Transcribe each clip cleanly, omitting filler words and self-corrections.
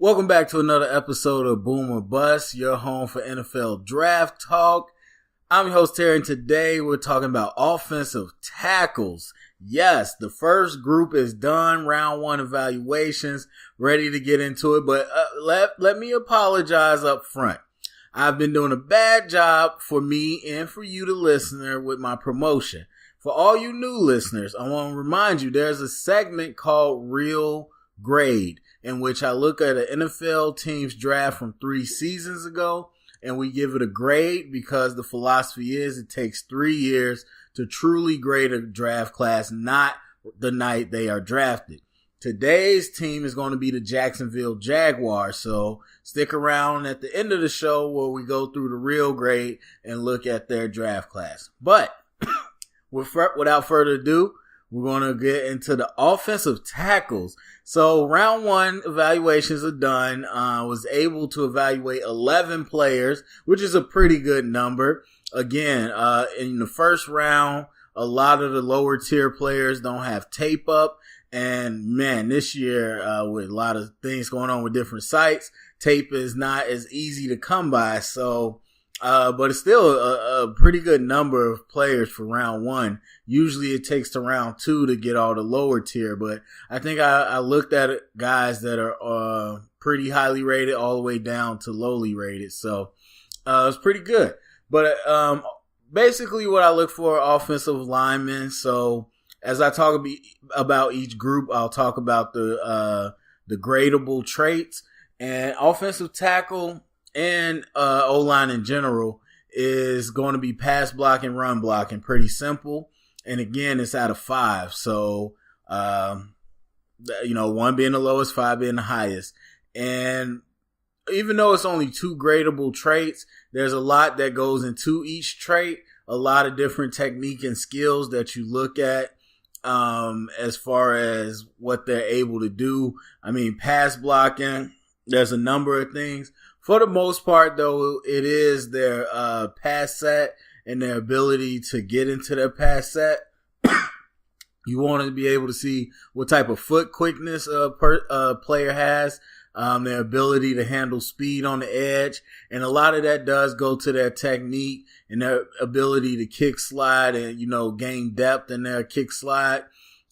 Welcome back to another episode of Boom or Bust, your home for NFL Draft Talk. I'm your host, Terry, and today we're talking about offensive tackles. Yes, the first group is done, round one evaluations, ready to get into it, but let me apologize up front. I've been doing a bad job for me and for you, the listener, with my promotion. For all you new listeners, I want to remind you there's a segment called Real Grade, in which I look at an NFL team's draft from 3 seasons ago, and we give it a grade because the philosophy is it takes 3 years to truly grade a draft class, not the night they are drafted. Today's team is going to be the Jacksonville Jaguars, so stick around at the end of the show where we go through the real grade and look at their draft class. But without further ado, we're going to get into the offensive tackles. So round one evaluations are done. Was able to evaluate 11 players, which is a pretty good number. Again, in the first round, a lot of the lower tier players don't have tape up. And man, this year, with a lot of things going on with different sites, tape is not as easy to come by. So, but it's still a pretty good number of players for round one. Usually it takes to round two to get all the lower tier, but I think I looked at guys that are pretty highly rated all the way down to lowly rated. So it's pretty good. But basically what I look for are offensive linemen. So as I talk about each group, I'll talk about the gradable traits. And offensive tackle and O-line in general is going to be pass blocking, run blocking. Pretty simple. And again, it's out of 5. So, 1 being the lowest, 5 being the highest. And even though it's only 2 gradable traits, there's a lot that goes into each trait, a lot of different technique and skills that you look at as far as what they're able to do. I mean, pass blocking, there's a number of things. For the most part, though, it is their pass set and their ability to get into their pass set. You want to be able to see what type of foot quickness a player has, their ability to handle speed on the edge. And a lot of that does go to their technique and their ability to kick slide and, gain depth in their kick slide.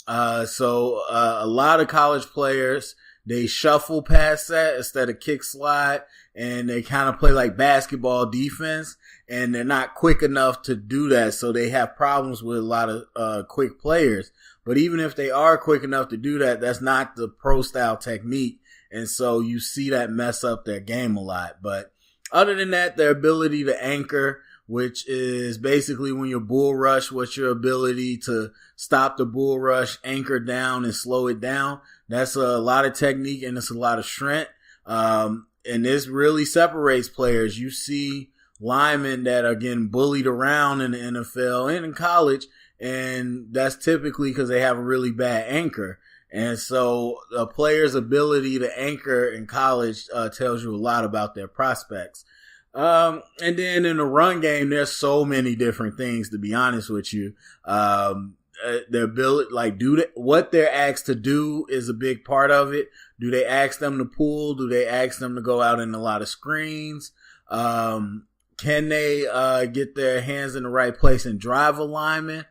So a lot of college players, they shuffle pass set instead of kick slide, and they kind of play like basketball defense, and they're not quick enough to do that, so they have problems with a lot of quick players. But even if they are quick enough to do that, that's not the pro-style technique, and so you see that mess up their game a lot. But other than that, their ability to anchor, which is basically when you bull rush, what's your ability to stop the bull rush, anchor down, and slow it down. That's a lot of technique, and it's a lot of strength. And this really separates players. You see linemen that are getting bullied around in the NFL and in college, and that's typically because they have a really bad anchor. And so a player's ability to anchor in college tells you a lot about their prospects. And then in the run game, there's so many different things, to be honest with you. Their ability, what they're asked to do is a big part of it. Do they ask them to pull? Do they ask them to go out in a lot of screens? Can they get their hands in the right place and drive a lineman?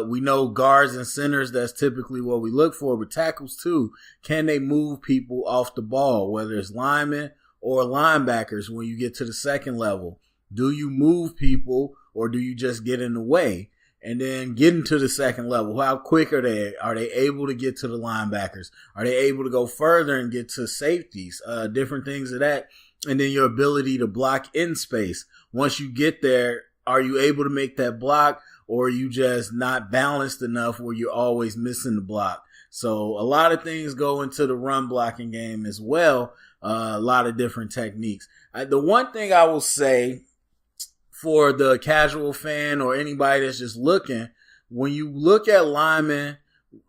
We know guards and centers, that's typically what we look for, but tackles too. Can they move people off the ball, whether it's linemen or linebackers when you get to the second level? Do you move people or do you just get in the way? And then getting to the second level, how quick are they? Are they able to get to the linebackers? Are they able to go further and get to safeties? Different things of that. And then your ability to block in space. Once you get there, are you able to make that block, or are you just not balanced enough where you're always missing the block? So a lot of things go into the run blocking game as well. A lot of different techniques. The one thing I will say for the casual fan or anybody that's just looking, when you look at linemen,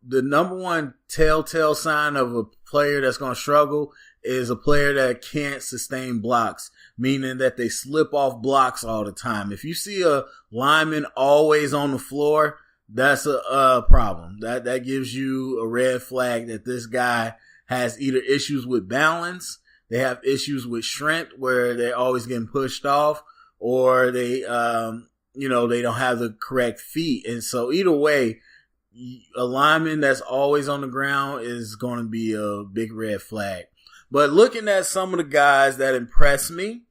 the number one telltale sign of a player that's going to struggle is a player that can't sustain blocks, meaning that they slip off blocks all the time. If you see a lineman always on the floor, that's a problem. That gives you a red flag that this guy has either issues with balance, they have issues with strength where they're always getting pushed off, or they they don't have the correct feet. And so either way, a lineman that's always on the ground is going to be a big red flag. But looking at some of the guys that impressed me,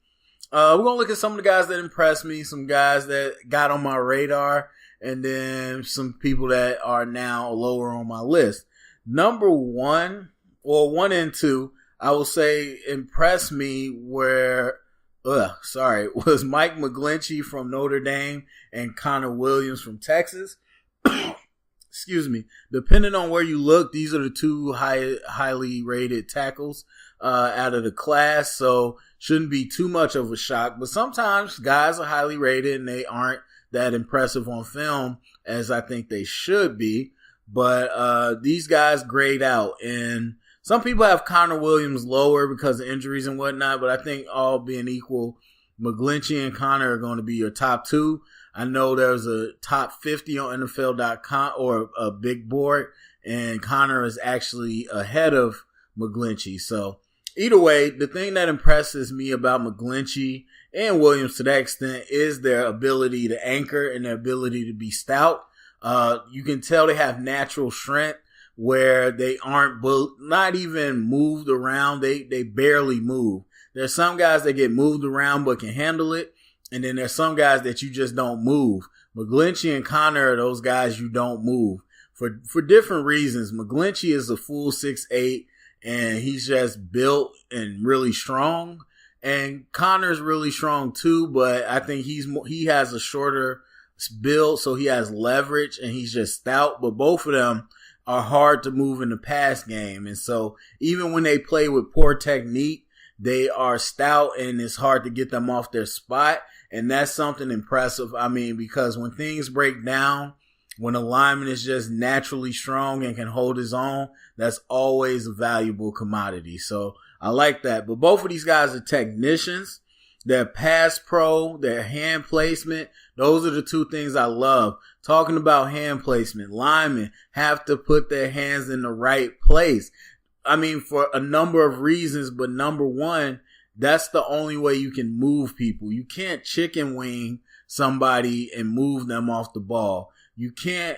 we're going to look at some of the guys that impressed me, some guys that got on my radar, and then some people that are now lower on my list. Number one, or 1 and 2, I will say impressed me was Mike McGlinchey from Notre Dame and Connor Williams from Texas. Excuse me. Depending on where you look, these are the two highly rated tackles out of the class, so shouldn't be too much of a shock. But sometimes guys are highly rated and they aren't that impressive on film as I think they should be. But these guys grade out, and some people have Connor Williams lower because of injuries and whatnot, but I think all being equal, McGlinchey and Connor are going to be your top 2. I know there's a top 50 on NFL.com or a big board, and Connor is actually ahead of McGlinchey. So either way, the thing that impresses me about McGlinchey and Williams to that extent is their ability to anchor and their ability to be stout. You can tell they have natural strength where they aren't not even moved around. They barely move. There's some guys that get moved around but can handle it. And then there's some guys that you just don't move. McGlinchey and Connor are those guys you don't move for different reasons. McGlinchey is a full 6'8", and he's just built and really strong. And Connor's really strong too, but I think he has a shorter build, so he has leverage and he's just stout. But both of them are hard to move in the pass game. And so even when they play with poor technique, they are stout and it's hard to get them off their spot. And that's something impressive. I mean, because when things break down, when a lineman is just naturally strong and can hold his own, that's always a valuable commodity. So I like that. But both of these guys are technicians. Their pass pro, their hand placement, those are the two things I love. Talking about hand placement, linemen have to put their hands in the right place. I mean, for a number of reasons, but number one, that's the only way you can move people. You can't chicken wing somebody and move them off the ball. You can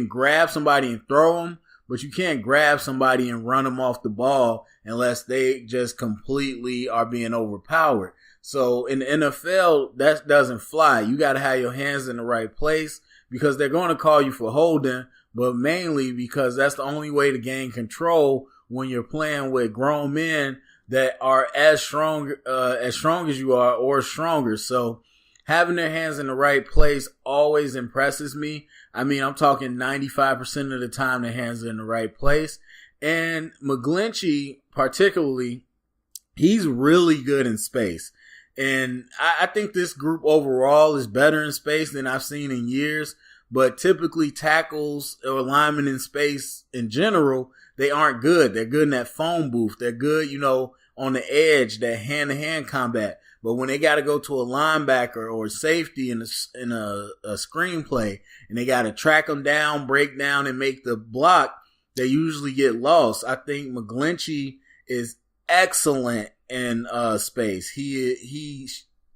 grab somebody and throw them, but you can't grab somebody and run them off the ball unless they just completely are being overpowered. So in the NFL, that doesn't fly. You got to have your hands in the right place because they're going to call you for holding, but mainly because that's the only way to gain control when you're playing with grown men that are as strong as you are or stronger. So having their hands in the right place always impresses me. I mean, I'm talking 95% of the time their hands are in the right place. And McGlinchey particularly, he's really good in space. And I think this group overall is better in space than I've seen in years. But typically tackles or linemen in space in general, they aren't good. They're good in that phone booth. They're good, on the edge, that hand-to-hand combat. But when they got to go to a linebacker or safety in a screenplay, and they got to track them down, break down, and make the block, they usually get lost. I think McGlinchey is excellent in space. He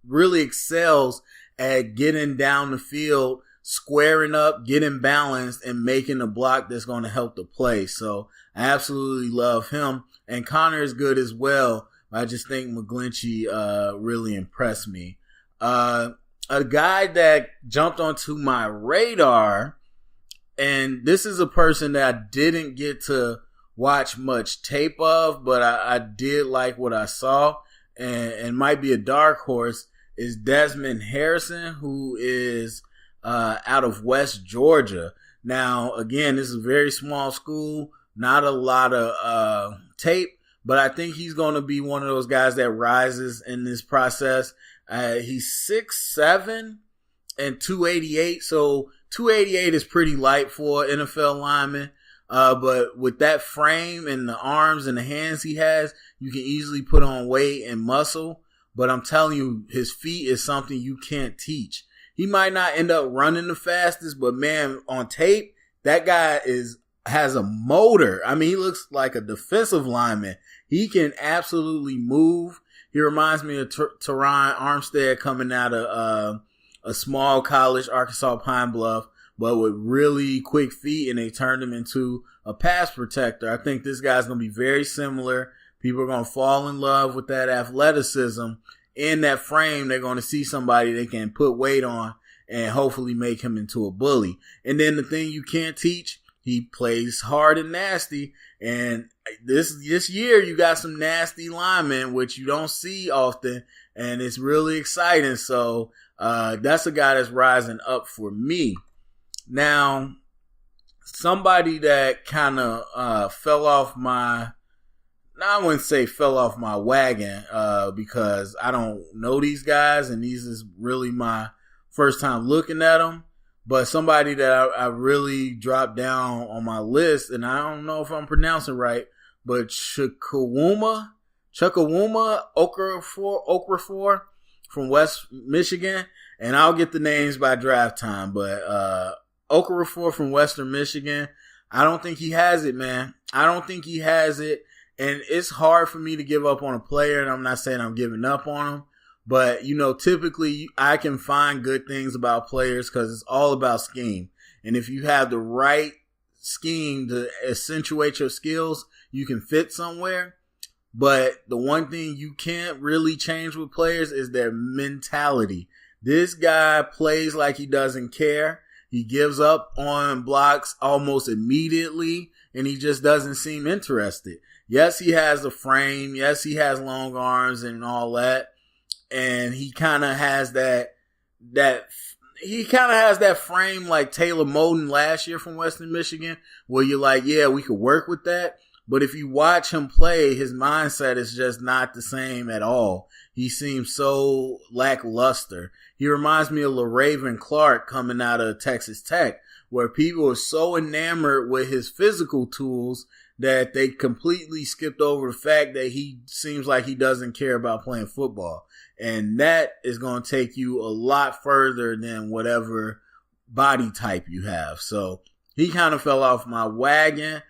really excels at getting down the field, squaring up, getting balanced, and making a block that's going to help the play. So I absolutely love him. And Connor is good as well. I just think McGlinchey really impressed me. A guy that jumped onto my radar, and this is a person that I didn't get to watch much tape of, but I did like what I saw, and might be a dark horse, is Desmond Harrison, who is out of West Georgia. Now, again, this is a very small school, not a lot of tape, but I think he's going to be one of those guys that rises in this process. He's 6'7" and 288, so 288 is pretty light for an NFL lineman. But with that frame and the arms and the hands he has, you can easily put on weight and muscle. But I'm telling you, his feet is something you can't teach. He might not end up running the fastest, but man, on tape, that guy has a motor. I mean, he looks like a defensive lineman. He can absolutely move. He reminds me of Teron Armstead coming out of a small college, Arkansas Pine Bluff, but with really quick feet, and they turned him into a pass protector. I think this guy's going to be very similar. People are going to fall in love with that athleticism. In that frame, they're going to see somebody they can put weight on and hopefully make him into a bully. And then the thing you can't teach, he plays hard and nasty. And this year, you got some nasty linemen, which you don't see often, and it's really exciting. So that's a guy that's rising up for me. Now, somebody that kind of fell off my, I wouldn't say fell off my wagon because I don't know these guys, and these is really my first time looking at them. But somebody that I really dropped down on my list, and I don't know if I'm pronouncing right, but Woma Okura from West Michigan, and I'll get the names by draft time, but Okura from Western Michigan, I don't think he has it, man. I don't think he has it, and it's hard for me to give up on a player, and I'm not saying I'm giving up on him, but, typically I can find good things about players because it's all about scheme, and if you have the right scheme to accentuate your skills, you can fit somewhere. But the one thing you can't really change with players is their mentality. This guy plays like he doesn't care. He gives up on blocks almost immediately, and he just doesn't seem interested. Yes, he has a frame. Yes, he has long arms and all that. And he kind of has that frame like Taylor Moton last year from Western Michigan, where you're like, yeah, we could work with that. But if you watch him play, his mindset is just not the same at all. He seems so lackluster. He reminds me of LaRaven Clark coming out of Texas Tech, where people are so enamored with his physical tools that they completely skipped over the fact that he seems like he doesn't care about playing football. And that is going to take you a lot further than whatever body type you have. So he kind of fell off my wagon.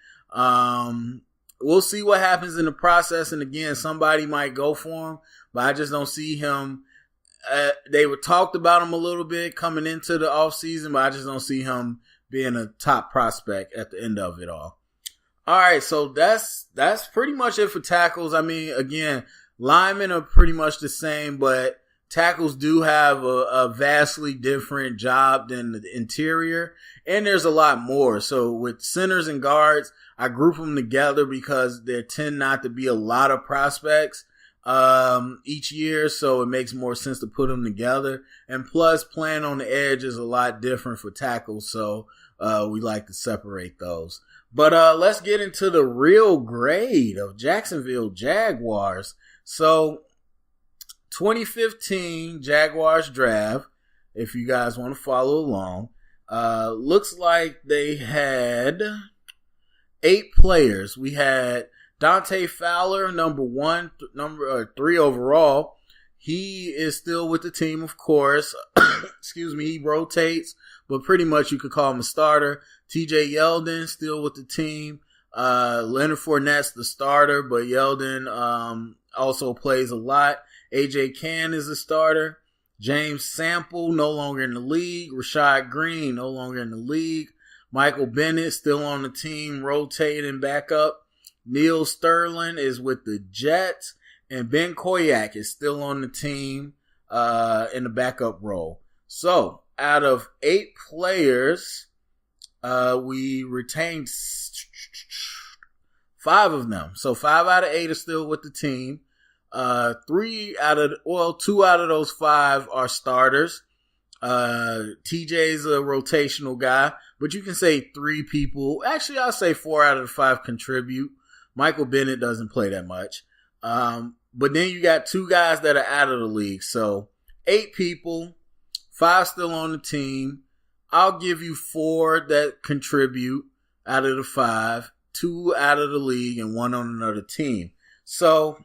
We'll see what happens in the process. And again, somebody might go for him, but I just don't see him. They were talked about him a little bit coming into the offseason, but I just don't see him being a top prospect at the end of it all. All right, so that's pretty much it for tackles. I mean, again, linemen are pretty much the same, but tackles do have a vastly different job than the interior, and there's a lot more. So with centers and guards, I group them together because there tend not to be a lot of prospects each year, so it makes more sense to put them together. And plus, playing on the edge is a lot different for tackles, so we like to separate those. But let's get into the real grade of Jacksonville Jaguars. So 2015 Jaguars draft, if you guys want to follow along, looks like they had 8 players. We had Dante Fowler, number 3 overall. He is still with the team, of course. Excuse me, he rotates, but pretty much you could call him a starter. TJ Yeldon still with the team. Leonard Fournette's the starter, but Yeldon also plays a lot. AJ Cann is a starter. James Sample no longer in the league. Rashad Green no longer in the league. Michael Bennett still on the team, rotating back up. Neil Sterling is with the Jets. And Ben Koyak is still on the team in the backup role. So, out of 8 players, we retained 5 of them. So, 5 out of 8 are still with the team. 2 out of those 5 are starters. TJ's a rotational guy, but you can say 3 people. Actually, I'll say 4 out of the 5 contribute. Michael Bennett doesn't play that much. But then you got 2 guys that are out of the league. So 8 people, 5 still on the team. I'll give you 4 that contribute out of the 5, 2 out of the league, and 1 on another team. So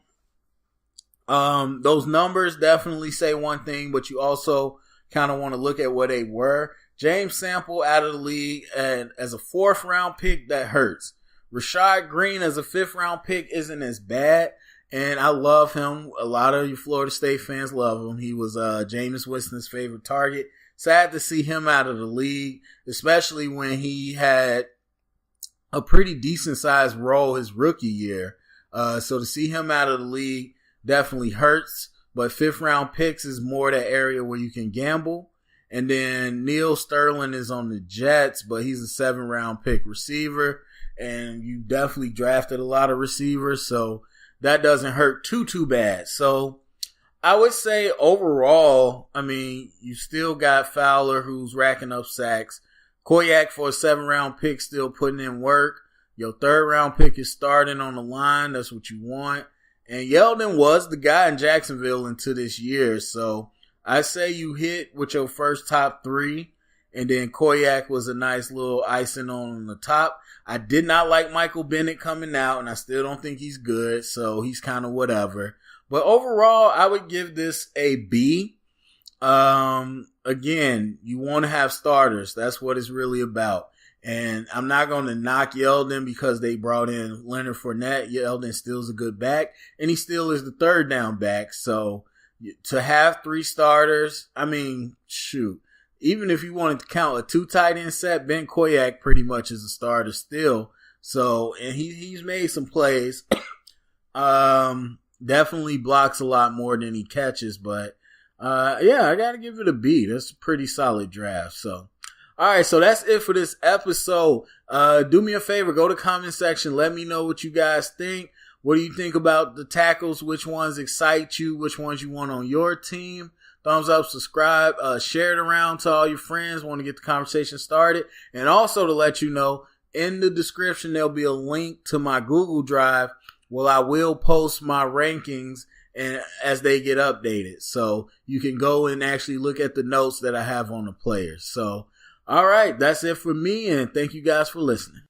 those numbers definitely say one thing, but you also kind of want to look at what they were. James Sample out of the league, and as a 4th round pick, that hurts. Rashad Green as a 5th round pick isn't as bad. And I love him. A lot of you Florida State fans love him. He was Jameis Winston's favorite target. Sad to see him out of the league, especially when he had a pretty decent sized role his rookie year. So to see him out of the league definitely hurts. But 5th round picks is more that area where you can gamble. And then Neil Sterling is on the Jets, but he's a 7th round pick receiver. And you definitely drafted a lot of receivers, so that doesn't hurt too bad. So I would say overall, I mean, you still got Fowler who's racking up sacks. Koyak for a 7th round pick still putting in work. Your 3rd round pick is starting on the line. That's what you want. And Yeldon was the guy in Jacksonville into this year. So I say you hit with your first top 3. And then Koyak was a nice little icing on the top. I did not like Michael Bennett coming out, and I still don't think he's good, so he's kind of whatever. But overall, I would give this a B. Again, you want to have starters. That's what it's really about. And I'm not going to knock Yeldon because they brought in Leonard Fournette. Yeldon still is a good back, and he still is the 3rd down back. So to have 3 starters, I mean, shoot. Even if you wanted to count a 2 tight end set, Ben Koyak pretty much is a starter still. So, and he's made some plays. Definitely blocks a lot more than he catches, but yeah, I gotta give it a B. That's a pretty solid draft. So, alright, so that's it for this episode. Do me a favor, go to the comment section, let me know what you guys think. What do you think about the tackles? Which ones excite you? Which ones you want on your team? Thumbs up, subscribe, share it around to all your friends. Want to get the conversation started. And also to let you know, in the description, there'll be a link to my Google Drive where I will post my rankings and as they get updated. So you can go and actually look at the notes that I have on the players. So, all right, that's it for me. And thank you guys for listening.